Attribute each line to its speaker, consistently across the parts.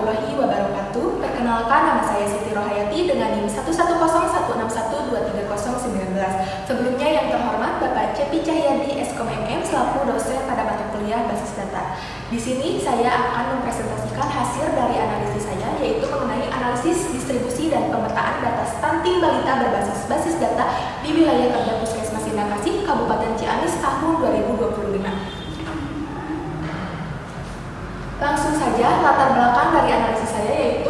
Speaker 1: warahmatullahi wabarakatuh. Perkenalkan, nama saya Siti Rohayati dengan NIM 11016123019. Sebelumnya yang terhormat Bapak Cepi Cahyadi Eskom MM selaku dosen pada mata kuliah basis data. Di sini saya akan mempresentasikan hasil dari analisis saya, yaitu mengenai analisis distribusi dan pemetaan data stunting balita berbasis basis data di wilayah kerja Puskesmas Indah Kasih, Kabupaten Ciamis tahun 2025. Langsung saja, latar belakang dari analisis saya yaitu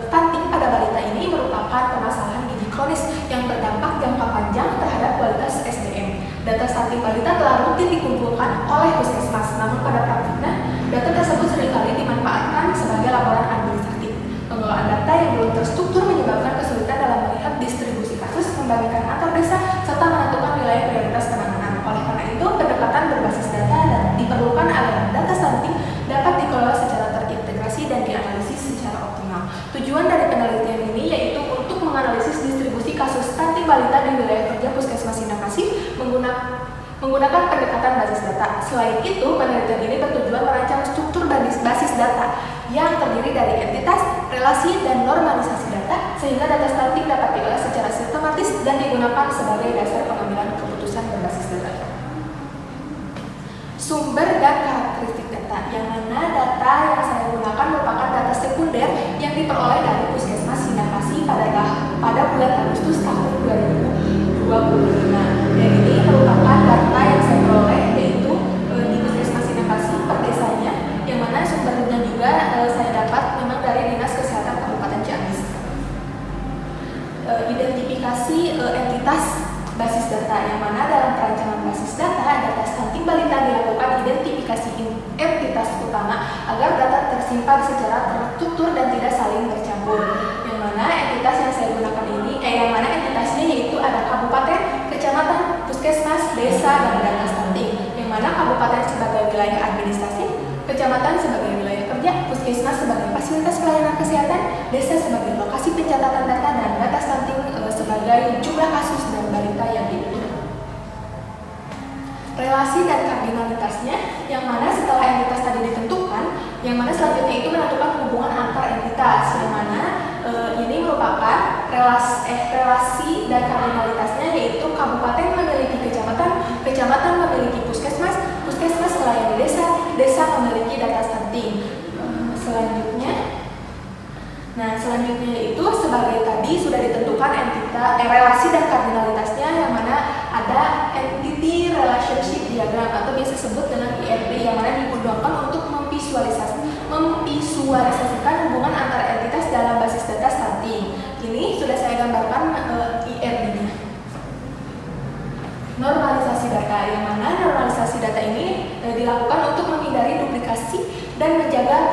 Speaker 1: stunting pada balita ini merupakan permasalahan gizi kronis yang berdampak jangka panjang terhadap kualitas SDM. Data stunting balita telah rutin dikumpulkan oleh Puskesmas, namun pada praktiknya data tersebut seringkali dimanfaatkan sebagai laporan administratif. Pengelolaan data yang belum terstruktur menyebabkan kesulitan dalam melihat distribusi kasus, membagikan antar desa, serta menentukan wilayah prioritas penanganan. Oleh karena itu, pendekatan berbasis data dan diperlukan agar data stunting dapat dikelola secara terintegrasi dan dianalisis secara optimal. Tujuan dari penelitian ini yaitu untuk menganalisis distribusi kasus stunting balita di wilayah kerja Puskesmas Indah Kasih menggunakan pendekatan basis data. Selain itu, penelitian ini bertujuan merancang struktur basis data yang terdiri dari entitas, relasi, dan normalisasi data, sehingga data stunting dapat diolah secara sistematis dan digunakan sebagai dasar pengambilan keputusan berbasis data. Sumber dan karakteristik data, yang mana data yang saya gunakan merupakan data sekunder yang diperoleh dari Puskesmas Indah Kasih pada bulan Agustus tahun 2025. Dan ini merupakan data yang saya peroleh yaitu di Puskesmas Indah Kasih per desanya, yang mana sumbernya juga saya dapat memang dari Dinas Kesehatan Kabupaten Ciamis. Identifikasi entitas basis data, yang mana dalam perancangan basis data stunting balita dilakukan identifikasi entitas utama agar data tersimpan secara terstruktur dan tidak saling bercampur. Yang mana entitas yang saya gunakan ini, yang mana entitasnya yaitu ada kabupaten, kecamatan, puskesmas, desa, dan data stunting. Yang mana kabupaten sebagai wilayah administrasi, kecamatan sebagai wilayah kerja, puskesmas sebagai fasilitas pelayanan kesehatan, desa sebagai lokasi pencatatan data, dan data stunting sebagai jumlah kasus dan balita yang diukur. Relasi dan kardinalitasnya, yang mana setelah entitas tadi ditentukan, yang mana selanjutnya itu menentukan hubungan antar entitas, yang mana ini merupakan relasi dan kardinalitasnya yaitu kabupaten memiliki kecamatan, kecamatan memiliki puskesmas, puskesmas melayani desa, desa memiliki data stunting. Selanjutnya itu sebagai tadi sudah ditentukan relasi dan kardinalitasnya, yang mana ada entity relationship diagram atau biasa disebut dengan IRD, yang mana digunakan untuk memvisualisasikan hubungan antar entitas dalam basis data stunting. Ini sudah saya gambarkan IRD-nya. Normalisasi data, yang mana normalisasi data ini dilakukan untuk menghindari duplikasi dan menjaga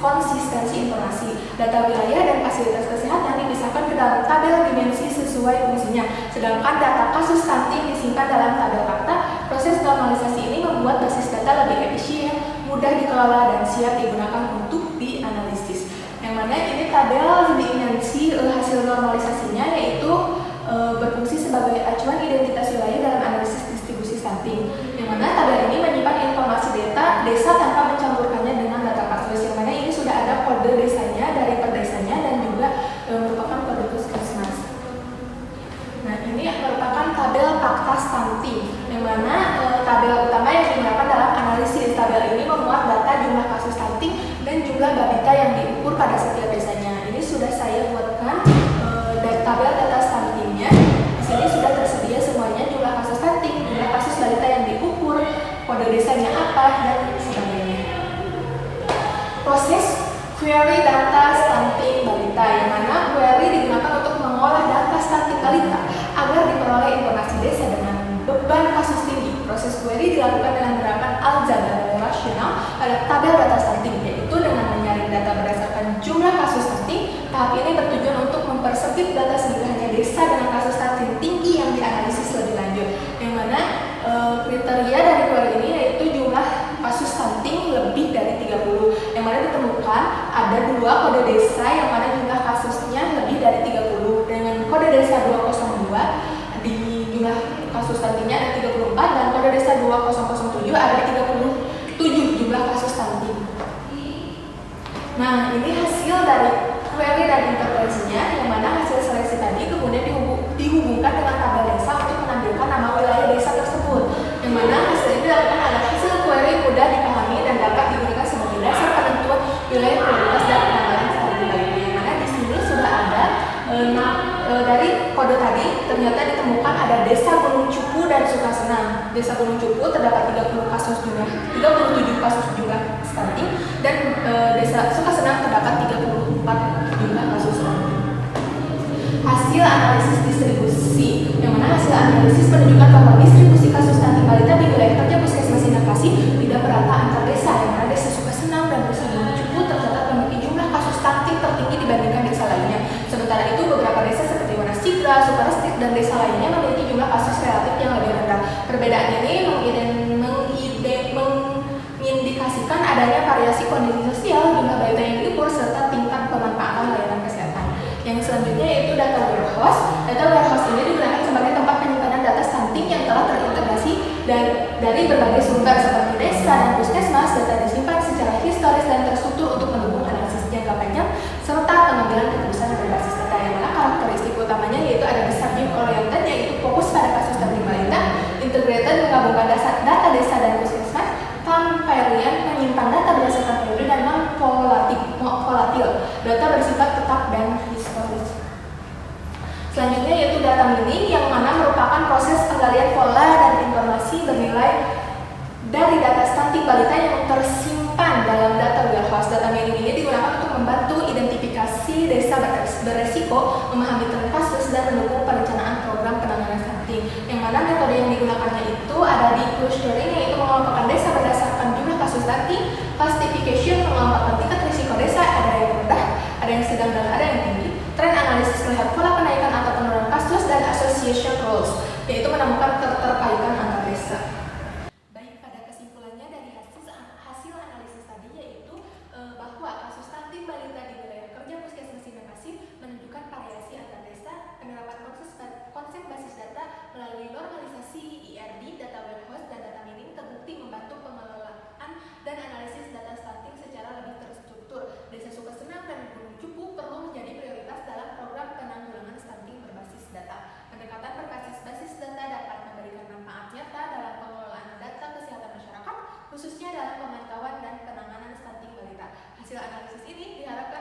Speaker 1: konsistensi informasi. Data wilayah dan fasilitas kesehatan dipisahkan ke dalam tabel dimensi sesuai fungsinya, sedangkan data kasus stunting disimpan dalam tabel fakta. Proses normalisasi ini membuat basis data lebih efisien, mudah dikelola, dan siap digunakan untuk dianalisis. Yang mana ini tabel dimensi hasil normalisasinya yaitu berfungsi sebagai acuan identitas wilayah dalam analisis distribusi stunting. Yang mana tabel ini menyimpan informasi data desa tanpa mencampurkannya dengan data kasus, yang mana ini sudah ada kode desanya dari per desanya dan juga merupakan kode puskesmas. Nah, ini merupakan tabel fakta stunting, yang mana tabel utama yang digunakan dalam analisis. Tabel ini memuat data jumlah kasus stunting dan jumlah balita yang diukur pada setiap desanya. Ini sudah saya buatkan dari tabel data stuntingnya. Di sini sudah tersedia semuanya, jumlah kasus stunting, jumlah kasus balita yang diukur, kode desanya apa, dan sebagainya. Proses query data stunting balita, yang mana query digunakan untuk mengolah data stunting balita agar diperoleh informasi desa dengan beban kasus tinggi. Proses query dilakukan dengan menerapkan aljabar relasional pada tabel data stunting, yaitu dengan menyaring data berdasarkan jumlah kasus stunting. Tahap ini bertujuan untuk mempersempit data sehingga hanya desa dengan kasus stunting tinggi yang dianalisis lebih lanjut. Yang mana kriteria dari query ini yaitu jumlah kasus stunting lebih dari 30, yang mana ditemukan ada 2 kode desa yang mana jumlah kasusnya lebih dari 30. Dengan kode desa 202 di jumlah kasus stuntingnya ada 34, dan kode desa 2007 ada 37 jumlah kasus stunting. Nah, ini hasil dari query dan intervensinya, yang mana hasil seleksi tadi kemudian dihubungkan dengan tabel desa untuk menampilkan nama wilayah desa tersebut. Yang mana hasil ini dilakukan adalah hasil query mudah dipahami dan dapat digunakan sebagai dasar penentuan wilayah prioritas dan penanganan stunting balita. Yang mana di sini sudah ada dari kode tadi ternyata ditemukan ada Desa Gunung Cupu dan Sukasenang. Desa Gunung Cupu terdapat 37 kasus jumlah stunting dan Desa Sukasenang terdapat 34 jumlah kasus stunting. Hasil analisis distribusi, yang mana hasil analisis menunjukkan bahwa distribusi kasus stunting balita di wilayah kerja Puskesmas Sindakasi tidak merata antar desa, yang mana Desa Sukasenang dan Desa Gunung Cupu tercatat memiliki jumlah kasus stunting tertinggi dibandingkan desa lainnya. Sementara itu beberapa desa seperti Wonosikra, Sukarestik, dan desa lainnya memiliki jumlah kasus relatif yang lebih rendah. Perbedaan ini mengindikasikan adanya variasi kondisi sosial, jumlah balita yang dilipur, serta tingkat pemanfaatan layanan kesehatan. Yang selanjutnya yaitu data warehouse. Data warehouse ini digunakan sebagai tempat penyimpanan data stunting yang telah terintegrasi dari berbagai sumber seperti desa dan puskesmas. Data disimpan secara historis dan terstruktur untuk mendukung analisis jangka panjang serta pengambilan keputusan berbasis data. Yang mana karakteristik utamanya yaitu ada subject oriented, yaitu fokus pada kasus stunting balita, integrated menggabungkan data desa dan puskesmas, varian menyimpan data berdasarkan periode, dan non-volatil, data bersifat tetap dan historis. Selanjutnya yaitu data mining, yang mana merupakan proses penggalian pola dan informasi bernilai dari data stunting balita yang tersimpan dalam data warehouse. Data mining ini digunakan untuk membantu identifikasi desa beresiko, memahami tren kasus, dan mendukung perencanaan program penanganan stunting. Yang mana metode yang digunakannya itu ada di clustering, yaitu mengelompokkan desa berdasarkan jumlah kasus stunting, classification, mengelompokkan tingkat risiko desa, ada yang rendah, ada yang sedang, dan ada yang tinggi. Trend analisis melihat pola kenaikan atau penurunan kasus, dan association rules, yaitu menemukan keterkaitan antar desa. Baik, pada kesimpulannya dari hasil analisis tadi yaitu bahwa kasus stunting balita di wilayah kerja Puskesmas Sindakasi menunjukkan variasi antar desa, penerapan konsep basis data melalui normalisasi IRD, data warehouse, dan data mining terbukti membantu pengelolaan dan analisis data stunting secara lebih terstruktur. Desa Sukasenang dan Gunung Cupu perlu menjadi prioritas dalam program penanggulangan stunting berbasis data. Pendekatan berbasis data dapat memberikan manfaat nyata dalam pengelolaan data kesehatan masyarakat, khususnya dalam pemantauan dan penanganan stunting balita. Hasil analisis ini diharapkan